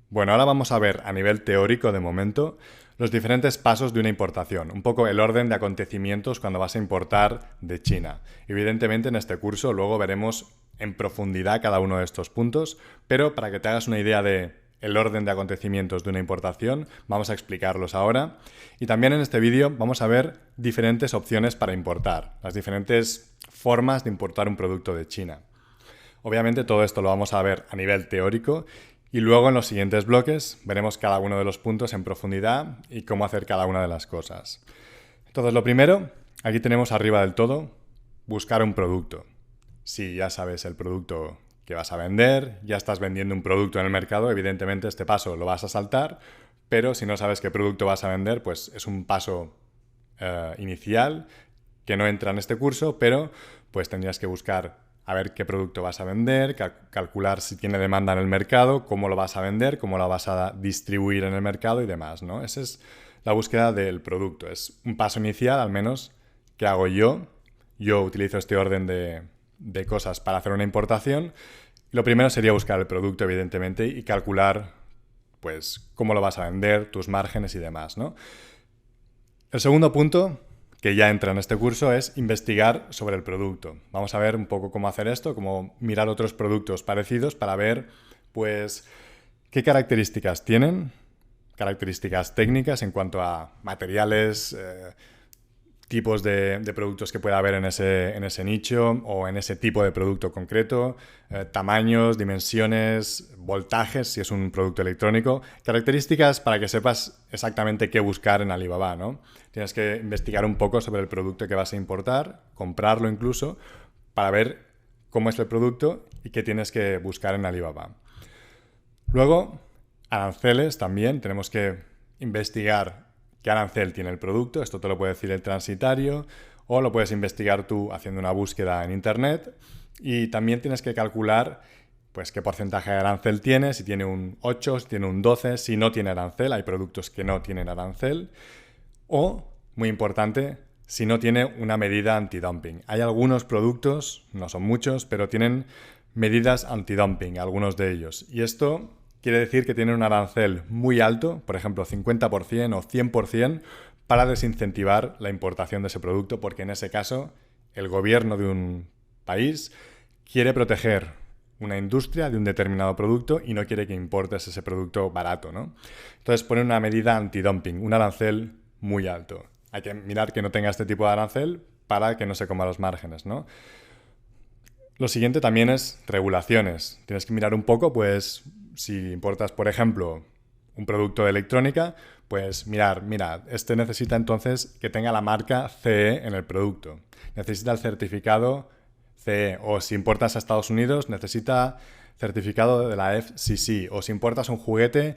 Bueno, ahora vamos a ver a nivel teórico de momento los diferentes pasos de una importación, un poco el orden de acontecimientos cuando vas a importar de China. Evidentemente en este curso luego veremos en profundidad cada uno de estos puntos, pero para que te hagas una idea de el orden de acontecimientos de una importación, vamos a explicarlos ahora. Y también en este vídeo vamos a ver diferentes opciones para importar, las diferentes formas de importar un producto de China. Obviamente todo esto lo vamos a ver a nivel teórico y luego en los siguientes bloques veremos cada uno de los puntos en profundidad y cómo hacer cada una de las cosas. Entonces lo primero, aquí tenemos arriba del todo, buscar un producto. Si ya sabes el producto que vas a vender, ya estás vendiendo un producto en el mercado, evidentemente este paso lo vas a saltar, pero si no sabes qué producto vas a vender, pues es un paso inicial que no entra en este curso, pero pues tendrías que buscar a ver qué producto vas a vender, calcular si tiene demanda en el mercado, cómo lo vas a vender, cómo lo vas a distribuir en el mercado y demás, ¿no? Esa es la búsqueda del producto. Es un paso inicial, al menos, que hago yo. Yo utilizo este orden de cosas para hacer una importación. Lo primero sería buscar el producto, evidentemente, y calcular, pues, cómo lo vas a vender, tus márgenes y demás, ¿no? El segundo punto que ya entra en este curso es investigar sobre el producto. Vamos a ver un poco cómo hacer esto, cómo mirar otros productos parecidos para ver, pues, qué características tienen, características técnicas en cuanto a materiales, tipos de productos que pueda haber en ese nicho o en ese tipo de producto concreto, tamaños, dimensiones, voltajes, si es un producto electrónico, características para que sepas exactamente qué buscar en Alibaba, ¿no? Tienes que investigar un poco sobre el producto que vas a importar, comprarlo incluso, para ver cómo es el producto y qué tienes que buscar en Alibaba. Luego, aranceles también, tenemos que investigar qué arancel tiene el producto, esto te lo puede decir el transitario, o lo puedes investigar tú haciendo una búsqueda en internet, y también tienes que calcular pues qué porcentaje de arancel tiene, si tiene un 8, si tiene un 12, si no tiene arancel, hay productos que no tienen arancel, o, muy importante, si no tiene una medida antidumping. Hay algunos productos, no son muchos, pero tienen medidas antidumping, algunos de ellos, y esto quiere decir que tienen un arancel muy alto, por ejemplo 50% o 100%, para desincentivar la importación de ese producto, porque en ese caso el gobierno de un país quiere proteger una industria de un determinado producto y no quiere que importes ese producto barato, ¿no? Entonces pone una medida antidumping, un arancel muy alto. Hay que mirar que no tenga este tipo de arancel para que no se coma los márgenes, ¿no? Lo siguiente también es regulaciones. Tienes que mirar un poco, pues, si importas, por ejemplo, un producto de electrónica, pues mira, este necesita entonces que tenga la marca CE en el producto. Necesita el certificado CE. O si importas a Estados Unidos, necesita certificado de la FCC. O si importas un juguete,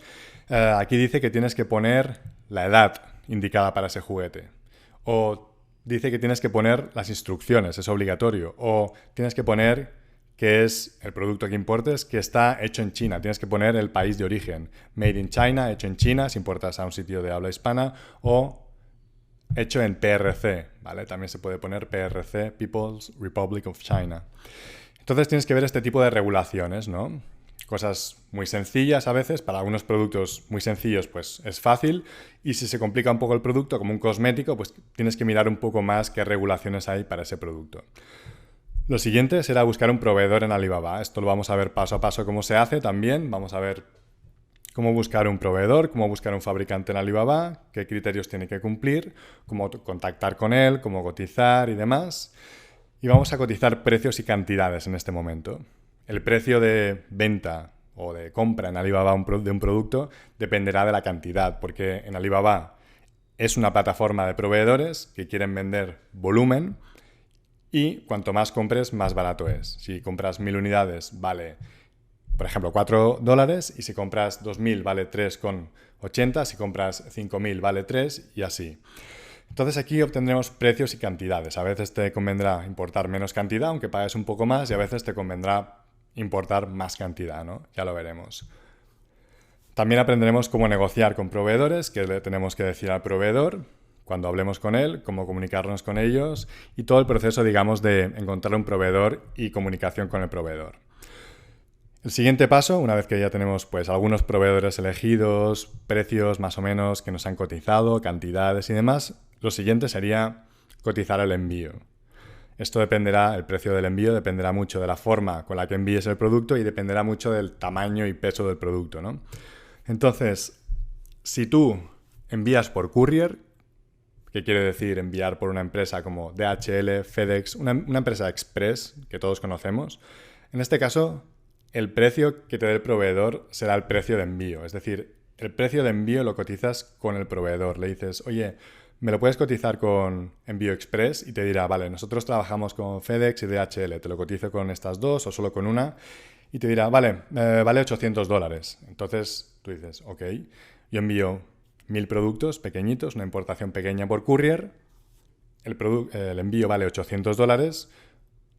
aquí dice que tienes que poner la edad indicada para ese juguete. O dice que tienes que poner las instrucciones, es obligatorio. O tienes que poner que es el producto que importes, que está hecho en China. Tienes que poner el país de origen. Made in China, hecho en China, si importas a un sitio de habla hispana. O hecho en PRC, ¿vale? También se puede poner PRC, People's Republic of China. Entonces tienes que ver este tipo de regulaciones, ¿no? Cosas muy sencillas a veces, para algunos productos muy sencillos pues es fácil, y si se complica un poco el producto, como un cosmético, pues tienes que mirar un poco más qué regulaciones hay para ese producto. Lo siguiente será buscar un proveedor en Alibaba. Esto lo vamos a ver paso a paso cómo se hace también. Vamos a ver cómo buscar un proveedor, cómo buscar un fabricante en Alibaba, qué criterios tiene que cumplir, cómo contactar con él, cómo cotizar y demás. Y vamos a cotizar precios y cantidades en este momento. El precio de venta o de compra en Alibaba de un producto dependerá de la cantidad, porque en Alibaba es una plataforma de proveedores que quieren vender volumen y cuanto más compres, más barato es. Si compras 1000 unidades, vale, por ejemplo, $4, y si compras 2000 vale 3,80, si compras 5000 vale 3 y así. Entonces aquí obtendremos precios y cantidades. A veces te convendrá importar menos cantidad, aunque pagues un poco más, y a veces te convendrá importar más cantidad, ¿no? Ya lo veremos. También aprenderemos cómo negociar con proveedores, qué le tenemos que decir al proveedor cuando hablemos con él, cómo comunicarnos con ellos y todo el proceso, digamos, de encontrar un proveedor y comunicación con el proveedor. El siguiente paso, una vez que ya tenemos pues algunos proveedores elegidos, precios más o menos que nos han cotizado, cantidades y demás, lo siguiente sería cotizar el envío. Esto dependerá, el precio del envío dependerá mucho de la forma con la que envíes el producto y dependerá mucho del tamaño y peso del producto, ¿no? Entonces, si tú envías por courier, que quiere decir enviar por una empresa como DHL, FedEx, una empresa express que todos conocemos, en este caso el precio que te dé el proveedor será el precio de envío. Es decir, el precio de envío lo cotizas con el proveedor. Le dices, oye, ¿me lo puedes cotizar con Envío Express? Y te dirá, vale, nosotros trabajamos con FedEx y DHL, te lo cotizo con estas dos o solo con una. Y te dirá, vale, vale $800. Entonces tú dices, ok, yo envío 1000 productos pequeñitos, una importación pequeña por courier, el envío vale $800,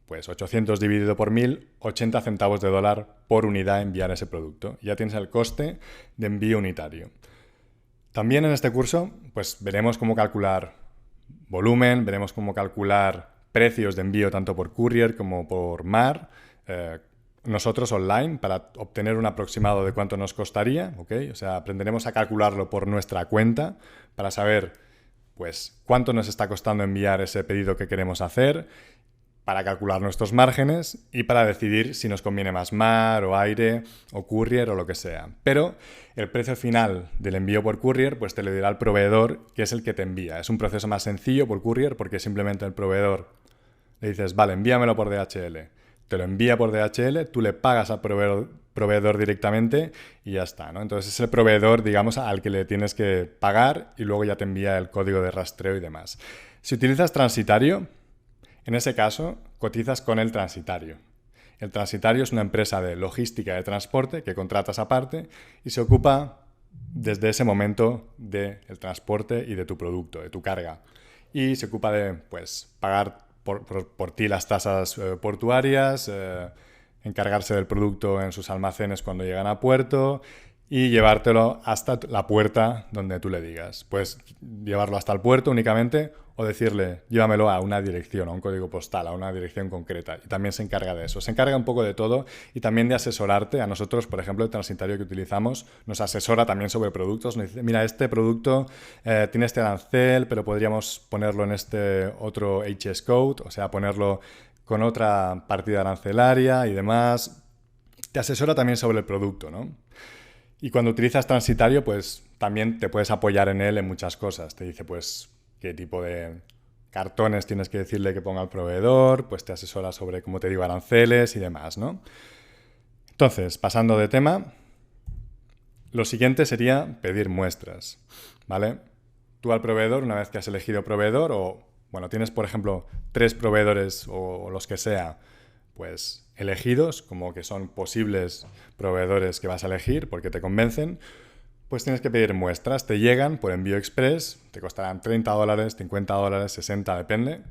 pues 800 dividido por 1000, 80 centavos de dólar por unidad enviar ese producto. Ya tienes el coste de envío unitario. También en este curso, pues veremos cómo calcular volumen, veremos cómo calcular precios de envío tanto por courier como por mar, nosotros online para obtener un aproximado de cuánto nos costaría, ¿ok? O sea, aprenderemos a calcularlo por nuestra cuenta para saber, pues, cuánto nos está costando enviar ese pedido que queremos hacer, para calcular nuestros márgenes y para decidir si nos conviene más mar o aire o courier o lo que sea. Pero el precio final del envío por courier pues te lo dirá el proveedor, que es el que te envía. Es un proceso más sencillo por courier porque simplemente el proveedor le dices, vale, envíamelo por DHL. Te lo envía por DHL, tú le pagas al proveedor directamente y ya está, ¿no? Entonces es el proveedor, digamos, al que le tienes que pagar y luego ya te envía el código de rastreo y demás. Si utilizas transitario, en ese caso, cotizas con el transitario. El transitario es una empresa de logística de transporte que contratas aparte y se ocupa desde ese momento del transporte y de tu producto, de tu carga. Y se ocupa de pues, pagar por ti las tasas portuarias, encargarse del producto en sus almacenes cuando llegan a puerto y llevártelo hasta la puerta donde tú le digas. Puedes llevarlo hasta el puerto únicamente o decirle, llévamelo a una dirección, a un código postal, a una dirección concreta. Y también se encarga de eso. Se encarga un poco de todo y también de asesorarte. A nosotros, por ejemplo, el transitario que utilizamos nos asesora también sobre productos. Nos dice, mira, este producto tiene este arancel, pero podríamos ponerlo en este otro HS code, o sea, ponerlo con otra partida arancelaria y demás. Te asesora también sobre el producto, ¿no? Y cuando utilizas transitario, pues también te puedes apoyar en él en muchas cosas. Te dice, pues, qué tipo de cartones tienes que decirle que ponga el proveedor, pues te asesora sobre, como te digo, aranceles y demás, ¿no? Entonces, pasando de tema, lo siguiente sería pedir muestras, ¿vale? Tú al proveedor, una vez que has elegido proveedor o, bueno, tienes, por ejemplo, 3 proveedores o los que sea, pues elegidos, como que son posibles proveedores que vas a elegir porque te convencen, pues tienes que pedir muestras. Te llegan por envío express, te costarán $30, $50, 60, depende.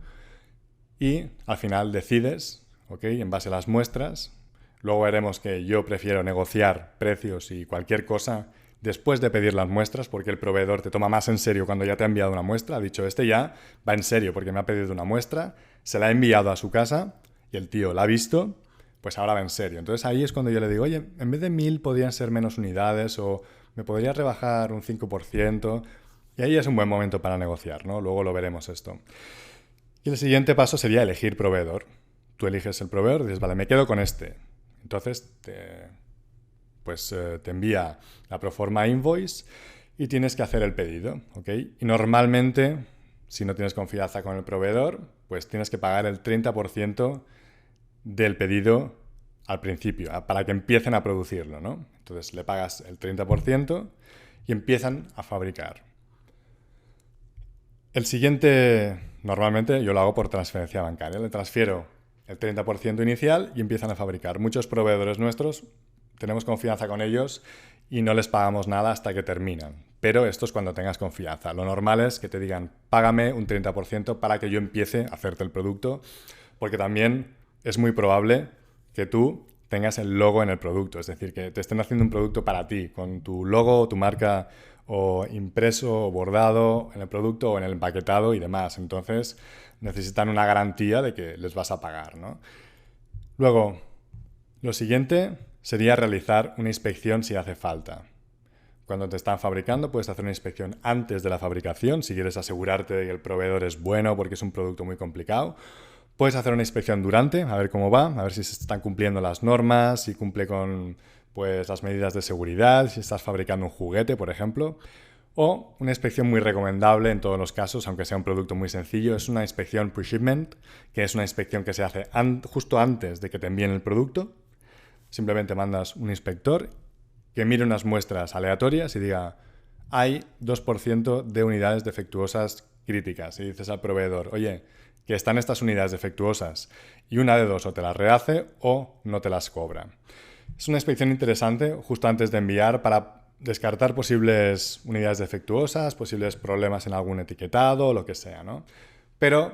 Y al final decides, ¿ok? En base a las muestras. Luego veremos que yo prefiero negociar precios y cualquier cosa después de pedir las muestras, porque el proveedor te toma más en serio cuando ya te ha enviado una muestra. Ha dicho, este ya va en serio porque me ha pedido una muestra, se la ha enviado a su casa y el tío la ha visto, pues ahora va en serio. Entonces ahí es cuando yo le digo, oye, en vez de 1000 podrían ser menos unidades o me podrías rebajar un 5%. Y ahí es un buen momento para negociar, ¿no? Luego lo veremos esto. Y el siguiente paso sería elegir proveedor. Tú eliges el proveedor y dices, vale, me quedo con este. Entonces te envía la proforma invoice y tienes que hacer el pedido, ¿ok? Y normalmente, si no tienes confianza con el proveedor, pues tienes que pagar el 30% del pedido al principio, para que empiecen a producirlo, ¿no? Entonces le pagas el 30% y empiezan a fabricar. El siguiente, normalmente yo lo hago por transferencia bancaria. Le transfiero el 30% inicial y empiezan a fabricar. Muchos proveedores nuestros, tenemos confianza con ellos y no les pagamos nada hasta que terminan. Pero esto es cuando tengas confianza. Lo normal es que te digan, págame un 30% para que yo empiece a hacerte el producto, porque también es muy probable que tú tengas el logo en el producto, es decir, que te estén haciendo un producto para ti, con tu logo o tu marca o impreso o bordado en el producto o en el empaquetado y demás. Entonces necesitan una garantía de que les vas a pagar, ¿no? Luego, lo siguiente sería realizar una inspección si hace falta. Cuando te están fabricando puedes hacer una inspección antes de la fabricación, si quieres asegurarte de que el proveedor es bueno porque es un producto muy complicado. Puedes hacer una inspección durante, a ver cómo va, a ver si se están cumpliendo las normas, si cumple con pues, las medidas de seguridad, si estás fabricando un juguete, por ejemplo. O una inspección muy recomendable en todos los casos, aunque sea un producto muy sencillo, es una inspección pre-shipment, que es una inspección que se hace justo antes de que te envíen el producto. Simplemente mandas un inspector que mire unas muestras aleatorias y diga, hay 2% de unidades defectuosas críticas. Y dices al proveedor, oye, que están estas unidades defectuosas, y una de dos, o te las rehace o no te las cobra. Es una inspección interesante justo antes de enviar para descartar posibles unidades defectuosas, posibles problemas en algún etiquetado, lo que sea, ¿no? Pero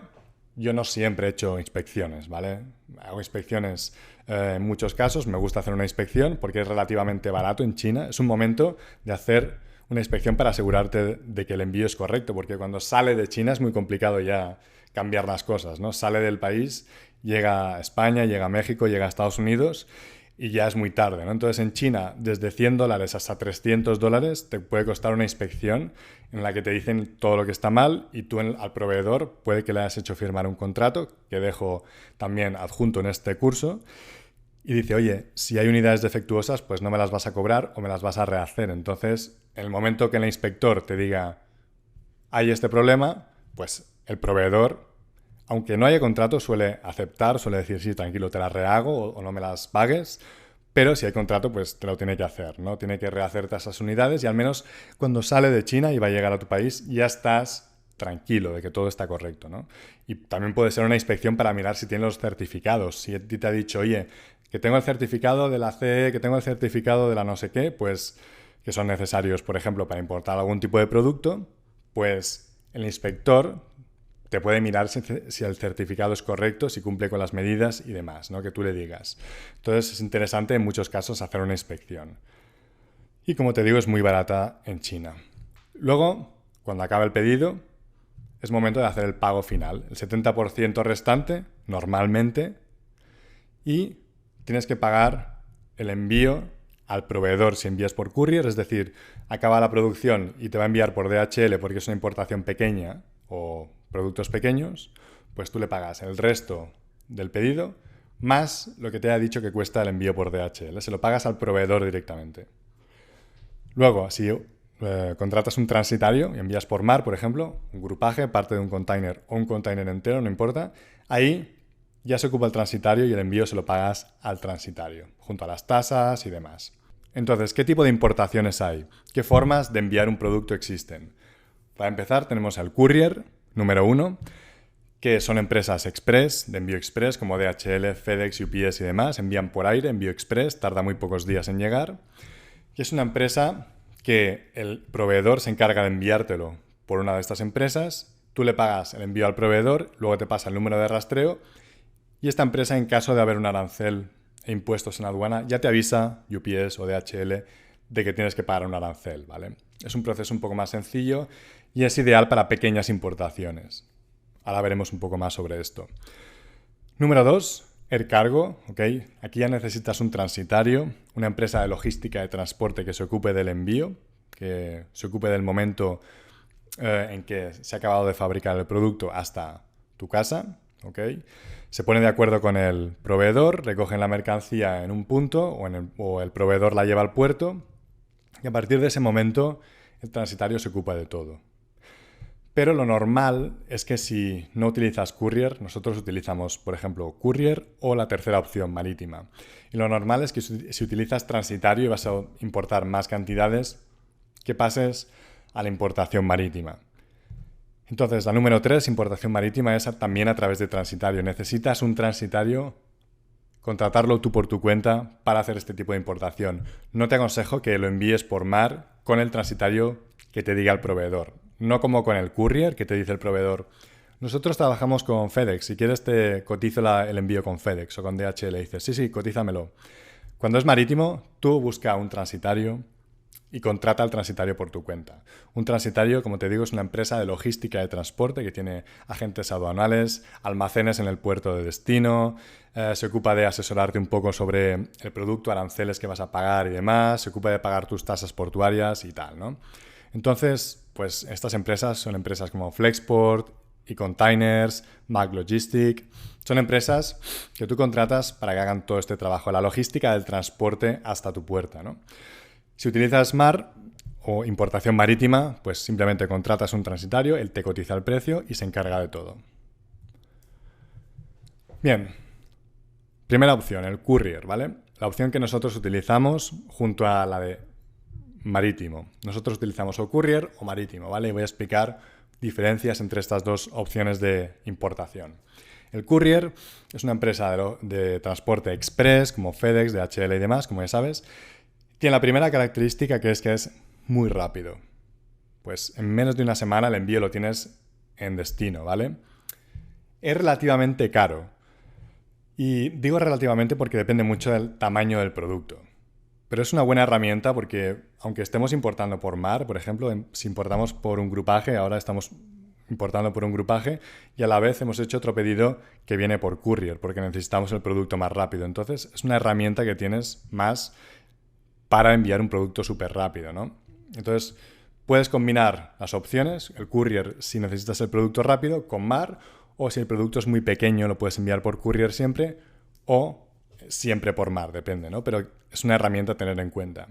yo no siempre he hecho inspecciones, ¿vale? Hago inspecciones en muchos casos, me gusta hacer una inspección porque es relativamente barato en China. Es un momento de hacer una inspección para asegurarte de que el envío es correcto, porque cuando sale de China es muy complicado ya cambiar las cosas, ¿no? Sale del país, llega a España, llega a México, llega a Estados Unidos y ya es muy tarde, ¿no? Entonces en China, desde $100 hasta $300 te puede costar una inspección en la que te dicen todo lo que está mal y tú al proveedor puede que le hayas hecho firmar un contrato, que dejo también adjunto en este curso, y dice, oye, si hay unidades defectuosas, pues no me las vas a cobrar o me las vas a rehacer. Entonces, en el momento que el inspector te diga, hay este problema, pues el proveedor, aunque no haya contrato, suele aceptar, suele decir, sí, tranquilo, te las rehago o no me las pagues, pero si hay contrato, pues te lo tiene que hacer, ¿no? Tiene que rehacerte esas unidades y al menos cuando sale de China y va a llegar a tu país, ya estás tranquilo de que todo está correcto, ¿no? Y también puede ser una inspección para mirar si tiene los certificados. Si a ti te ha dicho, oye, que tengo el certificado de la CE, que tengo el certificado de la no sé qué, pues que son necesarios, por ejemplo, para importar algún tipo de producto, pues el inspector te puede mirar si el certificado es correcto, si cumple con las medidas y demás, ¿no? Que tú le digas. Entonces es interesante en muchos casos hacer una inspección. Y como te digo, es muy barata en China. Luego, cuando acaba el pedido, es momento de hacer el pago final. El 70% restante, normalmente, y tienes que pagar el envío al proveedor si envías por courier, es decir, acaba la producción y te va a enviar por DHL porque es una importación pequeña o productos pequeños, pues tú le pagas el resto del pedido más lo que te ha dicho que cuesta el envío por DHL. Se lo pagas al proveedor directamente. Luego, si contratas un transitario y envías por mar, por ejemplo, un grupaje, parte de un container o un container entero, no importa, ahí ya se ocupa el transitario y el envío se lo pagas al transitario, junto a las tasas y demás. Entonces, ¿qué tipo de importaciones hay? ¿Qué formas de enviar un producto existen? Para empezar, tenemos el courier, número 1, que son empresas express, de envío express, como DHL, FedEx, UPS y demás. Envían por aire, envío express, tarda muy pocos días en llegar. Y es una empresa que el proveedor se encarga de enviártelo por una de estas empresas, tú le pagas el envío al proveedor, luego te pasa el número de rastreo y esta empresa, en caso de haber un arancel e impuestos en aduana, ya te avisa, UPS o DHL, de que tienes que pagar un arancel, ¿vale? Es un proceso un poco más sencillo y es ideal para pequeñas importaciones. Ahora veremos un poco más sobre esto. Número 2, Air Cargo, ¿ok? Aquí ya necesitas un transitario, una empresa de logística de transporte que se ocupe del envío, que se ocupe del momento en que se ha acabado de fabricar el producto hasta tu casa, ¿ok? Se pone de acuerdo con el proveedor, recogen la mercancía en un punto o el proveedor la lleva al puerto y a partir de ese momento el transitario se ocupa de todo. Pero lo normal es que si no utilizas courier, nosotros utilizamos, por ejemplo, courier o la tercera opción, marítima. Y lo normal es que si utilizas transitario y vas a importar más cantidades, que pases a la importación marítima. Entonces, la número 3, importación marítima, es también a través de transitario. Necesitas un transitario, contratarlo tú por tu cuenta para hacer este tipo de importación. No te aconsejo que lo envíes por mar con el transitario que te diga el proveedor. No como con el courier que te dice el proveedor. Nosotros trabajamos con FedEx. Si quieres te cotizo el envío con FedEx o con DHL. Y dices, sí, cotízamelo. Cuando es marítimo, tú busca un transitario y contrata al transitario por tu cuenta. Un transitario, como te digo, es una empresa de logística de transporte que tiene agentes aduanales, almacenes en el puerto de destino, se ocupa de asesorarte un poco sobre el producto, aranceles que vas a pagar y demás, se ocupa de pagar tus tasas portuarias y tal, ¿no? Entonces, pues estas empresas son empresas como Flexport, eContainers, Mag Logistic. Son empresas que tú contratas para que hagan todo este trabajo, la logística del transporte hasta tu puerta, ¿no? Si utilizas mar o importación marítima, pues simplemente contratas un transitario, él te cotiza el precio y se encarga de todo. Bien, primera opción, el courier, ¿vale? La opción que nosotros utilizamos junto a la de marítimo. Nosotros utilizamos o courier o marítimo, ¿vale? Y voy a explicar diferencias entre estas dos opciones de importación. El courier es una empresa de transporte express, como FedEx, DHL y demás, como ya sabes. Tiene la primera característica que es muy rápido. Pues en menos de una semana el envío lo tienes en destino, ¿vale? Es relativamente caro. Y digo relativamente porque depende mucho del tamaño del producto. Pero es una buena herramienta porque, aunque estemos importando por mar, por ejemplo, si importamos por un grupaje, ahora estamos importando por un grupaje y a la vez hemos hecho otro pedido que viene por courier porque necesitamos el producto más rápido. Entonces es una herramienta que tienes más para enviar un producto súper rápido, ¿no? Entonces puedes combinar las opciones, el courier si necesitas el producto rápido, con mar, o si el producto es muy pequeño lo puedes enviar por courier siempre o siempre por mar, depende, ¿no? Pero es una herramienta a tener en cuenta.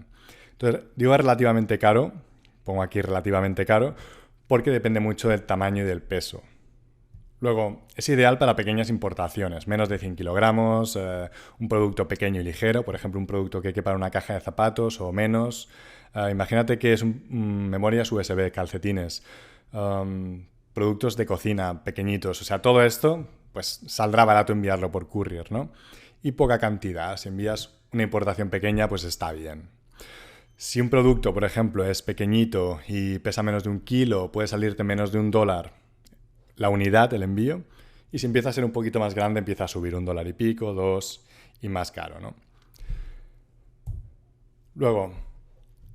Entonces, digo relativamente caro, pongo aquí relativamente caro, porque depende mucho del tamaño y del peso. Luego, es ideal para pequeñas importaciones, menos de 100 kilogramos, un producto pequeño y ligero, por ejemplo, un producto que quepa en una caja de zapatos o menos. Imagínate que es memorias USB, calcetines, productos de cocina pequeñitos. O sea, todo esto, pues saldrá barato enviarlo por courier, ¿no? Y poca cantidad. Si envías una importación pequeña, pues está bien. Si un producto, por ejemplo, es pequeñito y pesa menos de 1 kilo, puede salirte menos de $1 la unidad, el envío, y si empieza a ser un poquito más grande, empieza a subir $1 y pico, $2 y más caro, ¿no? Luego,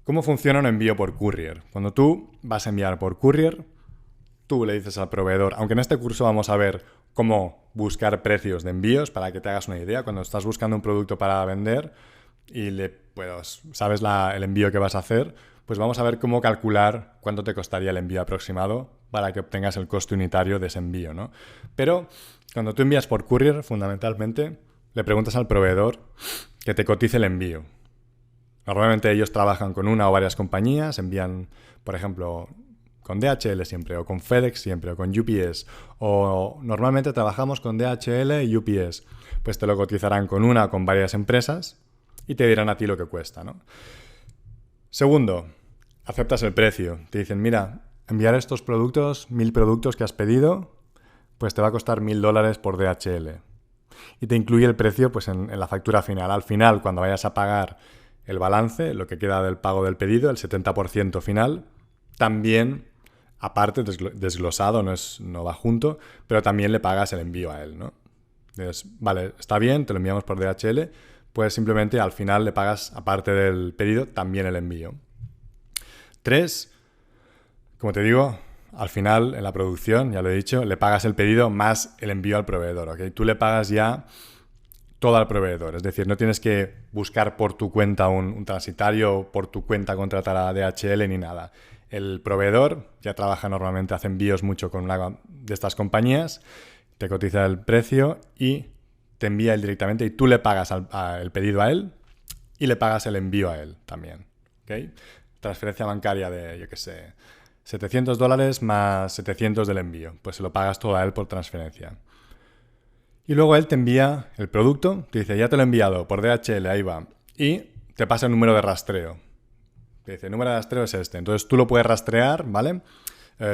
¿cómo funciona un envío por courier? Cuando tú vas a enviar por courier, tú le dices al proveedor, aunque en este curso vamos a ver cómo buscar precios de envíos para que te hagas una idea, cuando estás buscando un producto para vender y pues, sabes el envío que vas a hacer, pues vamos a ver cómo calcular cuánto te costaría el envío aproximado para que obtengas el coste unitario de ese envío, ¿no? Pero cuando tú envías por courier, fundamentalmente, le preguntas al proveedor que te cotice el envío. Normalmente ellos trabajan con una o varias compañías, envían, por ejemplo, con DHL siempre, o con FedEx siempre, o con UPS, o normalmente trabajamos con DHL y UPS. Pues te lo cotizarán con una o con varias empresas y te dirán a ti lo que cuesta, ¿no? Segundo, aceptas el precio. Te dicen, mira, enviar estos productos, 1000 productos que has pedido, pues te va a costar $1000 por DHL. Y te incluye el precio pues, en la factura final. Al final, cuando vayas a pagar el balance, lo que queda del pago del pedido, el 70% final, también, aparte, desglosado, no va junto, pero también le pagas el envío a él, ¿no? Entonces, vale, está bien, te lo enviamos por DHL, pues simplemente al final le pagas, aparte del pedido, también el envío. 3, como te digo, al final, en la producción, ya lo he dicho, le pagas el pedido más el envío al proveedor, ¿ok? Tú le pagas ya todo al proveedor, es decir, no tienes que buscar por tu cuenta un transitario o por tu cuenta contratar a DHL ni nada. El proveedor ya trabaja normalmente, hace envíos mucho con una de estas compañías, te cotiza el precio y te envía él directamente y tú le pagas el pedido a él y le pagas el envío a él también, ¿ok? Transferencia bancaria de, yo qué sé, $700 más 700 del envío. Pues se lo pagas todo a él por transferencia. Y luego él te envía el producto, te dice, ya te lo he enviado por DHL, ahí va. Y te pasa el número de rastreo. Te dice, el número de rastreo es este. Entonces tú lo puedes rastrear, ¿vale?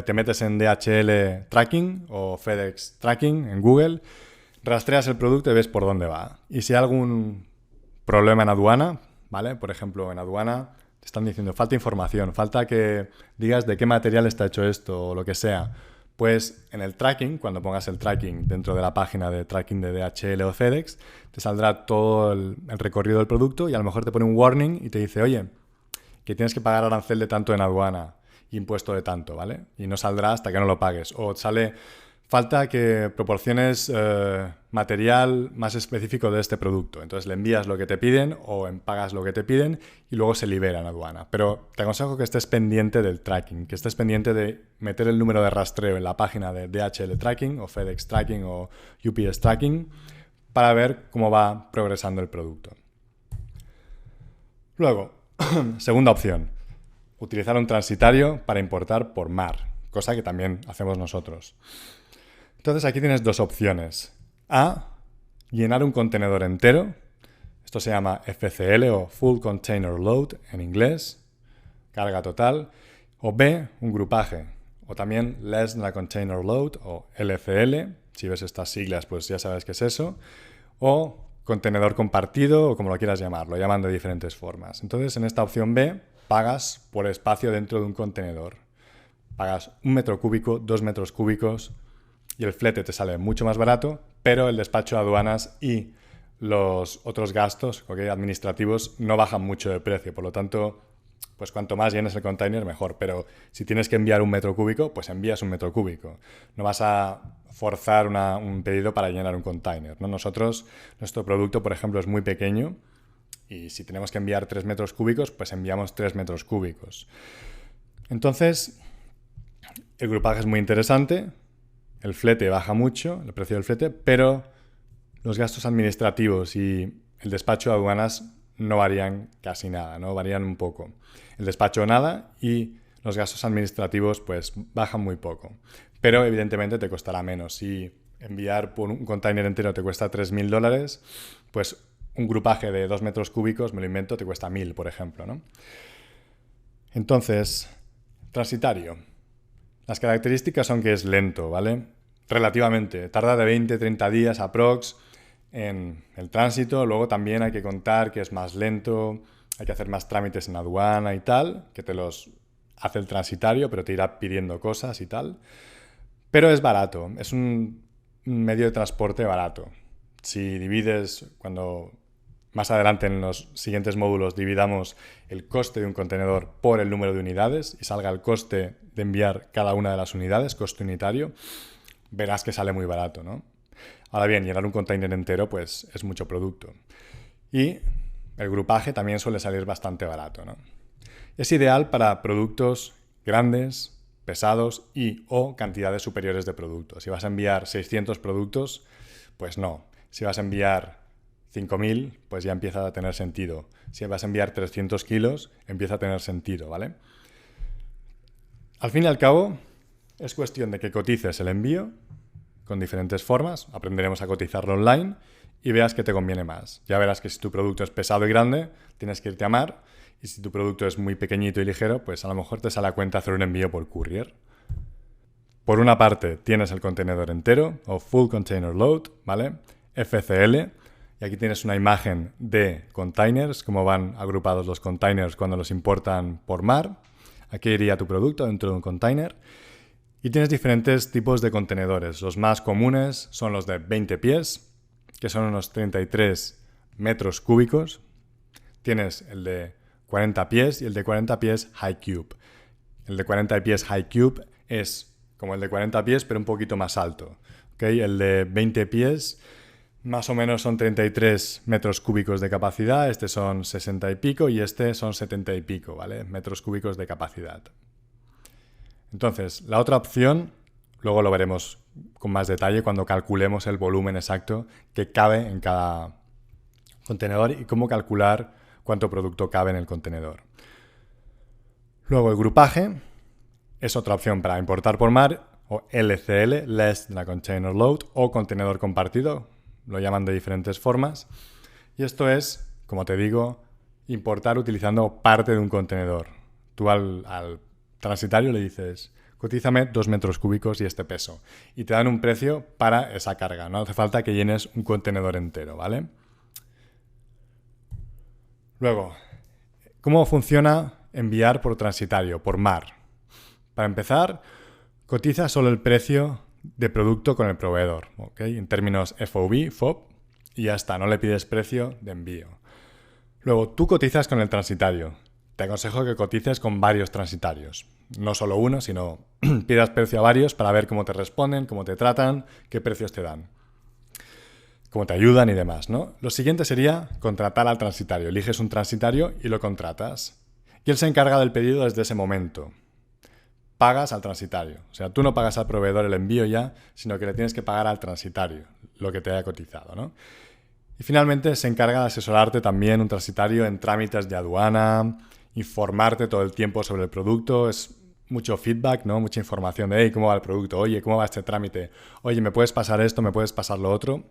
Te metes en DHL Tracking o FedEx Tracking en Google, rastreas el producto y ves por dónde va. Y si hay algún problema en aduana, ¿vale? Por ejemplo, en aduana te están diciendo, falta información, falta que digas de qué material está hecho esto o lo que sea. Pues en el tracking, cuando pongas el tracking dentro de la página de tracking de DHL o FedEx, te saldrá todo el recorrido del producto y a lo mejor te pone un warning y te dice, oye, que tienes que pagar arancel de tanto en aduana, impuesto de tanto, ¿vale? Y no saldrá hasta que no lo pagues. O sale, falta que proporciones material más específico de este producto. Entonces le envías lo que te piden o pagas lo que te piden y luego se libera en aduana. Pero te aconsejo que estés pendiente del tracking, que estés pendiente de meter el número de rastreo en la página de DHL Tracking o FedEx Tracking o UPS Tracking para ver cómo va progresando el producto. Luego, segunda opción, utilizar un transitario para importar por mar, cosa que también hacemos nosotros. Entonces aquí tienes dos opciones. A, llenar un contenedor entero. Esto se llama FCL o Full Container Load en inglés, carga total. O B, un grupaje, o también Less Than a Container Load o LCL. Si ves estas siglas, pues ya sabes qué es eso. O contenedor compartido o como lo quieras llamar, lo llaman de diferentes formas. Entonces en esta opción B pagas por espacio dentro de un contenedor. Pagas 1 metro cúbico, 2 metros cúbicos y el flete te sale mucho más barato, pero el despacho de aduanas y los otros gastos administrativos no bajan mucho de precio. Por lo tanto, pues cuanto más llenes el container, mejor. Pero si tienes que enviar 1 metro cúbico, pues envías 1 metro cúbico. No vas a forzar un pedido para llenar un container, ¿no? Nuestro producto, por ejemplo, es muy pequeño y si tenemos que enviar 3 metros cúbicos, pues enviamos 3 metros cúbicos. Entonces, el grupaje es muy interesante, el flete baja mucho, el precio del flete, pero los gastos administrativos y el despacho de aduanas no varían casi nada, ¿no? Varían un poco. El despacho nada y los gastos administrativos pues bajan muy poco. Pero evidentemente te costará menos. Si enviar por un container entero te cuesta $3.000, pues un grupaje de 2 metros cúbicos, me lo invento, te cuesta 1.000, por ejemplo, ¿no? Entonces, transitario. Las características son que es lento, ¿vale? Relativamente. Tarda de 20-30 días aprox en el tránsito. Luego también hay que contar que es más lento, hay que hacer más trámites en aduana y tal, que te los hace el transitario, pero te irá pidiendo cosas y tal. Pero es barato, es un medio de transporte barato. Si divides, cuando más adelante en los siguientes módulos dividamos el coste de un contenedor por el número de unidades y salga el coste de enviar cada una de las unidades, coste unitario, verás que sale muy barato, ¿no? Ahora bien, llenar un container entero pues es mucho producto. Y el grupaje también suele salir bastante barato, ¿no? Es ideal para productos grandes, pesados y o cantidades superiores de productos. Si vas a enviar 600 productos, pues no. Si vas a enviar 5.000, pues ya empieza a tener sentido. Si vas a enviar 300 kilos, empieza a tener sentido, ¿vale? Al fin y al cabo, es cuestión de que cotices el envío con diferentes formas, aprenderemos a cotizarlo online y veas qué te conviene más. Ya verás que si tu producto es pesado y grande, tienes que irte a mar, y si tu producto es muy pequeñito y ligero, pues a lo mejor te sale a cuenta hacer un envío por courier. Por una parte tienes el contenedor entero, o Full Container Load, ¿vale? FCL, y aquí tienes una imagen de containers, cómo van agrupados los containers cuando los importan por mar. Aquí iría tu producto dentro de un container. Y tienes diferentes tipos de contenedores. Los más comunes son los de 20 pies, que son unos 33 metros cúbicos. Tienes el de 40 pies y el de 40 pies High Cube. El de 40 pies High Cube es como el de 40 pies, pero un poquito más alto. ¿Okay? El de 20 pies más o menos son 33 metros cúbicos de capacidad. Este son 60 y pico y este son 70 y pico, ¿vale? Metros cúbicos de capacidad. Entonces, la otra opción, luego lo veremos con más detalle cuando calculemos el volumen exacto que cabe en cada contenedor y cómo calcular cuánto producto cabe en el contenedor. Luego el grupaje es otra opción para importar por mar, o LCL, Less Than a Container Load, o contenedor compartido, lo llaman de diferentes formas. Y esto es, como te digo, importar utilizando parte de un contenedor. Tú al transitario le dices, cotízame 2 metros cúbicos y este peso. Y te dan un precio para esa carga. No hace falta que llenes un contenedor entero, ¿vale? Luego, ¿cómo funciona enviar por transitario, por mar? Para empezar, cotiza solo el precio de producto con el proveedor, ¿ok? En términos FOB, y ya está, no le pides precio de envío. Luego, tú cotizas con el transitario. te aconsejo que cotices con varios transitarios. No solo uno, sino pidas precio a varios para ver cómo te responden, cómo te tratan, qué precios te dan, cómo te ayudan y demás, ¿no? Lo siguiente sería contratar al transitario. Eliges un transitario y lo contratas. Y él se encarga del pedido desde ese momento. Pagas al transitario. O sea, tú no pagas al proveedor el envío ya, sino que le tienes que pagar al transitario lo que te haya cotizado, ¿no? Y finalmente se encarga de asesorarte también un transitario en trámites de aduana, informarte todo el tiempo sobre el producto. Es mucho feedback, ¿no? Mucha información de, hey, ¿cómo va el producto? Oye, ¿cómo va este trámite? Oye, ¿me puedes pasar esto? ¿Me puedes pasar lo otro?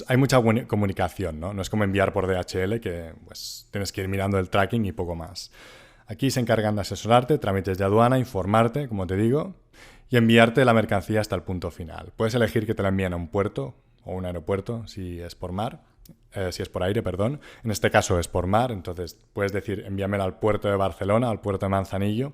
Hay mucha comunicación, ¿no? No es como enviar por DHL, que pues, tienes que ir mirando el tracking y poco más. Aquí se encargan de asesorarte, trámites de aduana, informarte, como te digo, y enviarte la mercancía hasta el punto final. Puedes elegir que te la envíen a un puerto o un aeropuerto, si es por mar, si es por aire, perdón. En este caso es por mar, entonces puedes decir envíamela al puerto de Barcelona, al puerto de Manzanillo,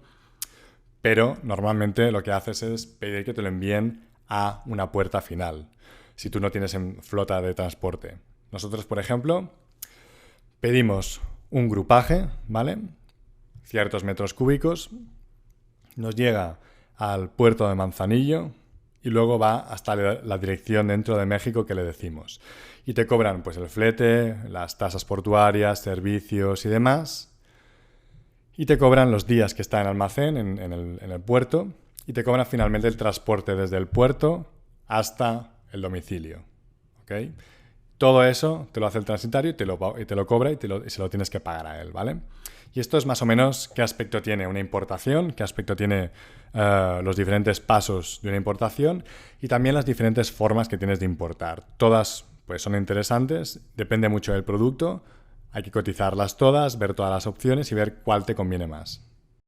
pero normalmente lo que haces es pedir que te lo envíen a una puerta final, si tú no tienes en flota de transporte. Nosotros, por ejemplo, pedimos un grupaje, ¿vale? Ciertos metros cúbicos, nos llega al puerto de Manzanillo y luego va hasta la dirección dentro de México que le decimos. Y te cobran pues el flete, las tasas portuarias, servicios y demás. Y te cobran los días que está en almacén, en el puerto. Y te cobran finalmente el transporte desde el puerto hasta el domicilio. ¿Okay? Todo eso te lo hace el transitario y te lo cobra y se lo tienes que pagar a él, ¿vale? Y esto es más o menos qué aspecto tiene una importación, qué aspecto tiene los diferentes pasos de una importación y también las diferentes formas que tienes de importar. Todas pues, son interesantes, depende mucho del producto, hay que cotizarlas todas, ver todas las opciones y ver cuál te conviene más.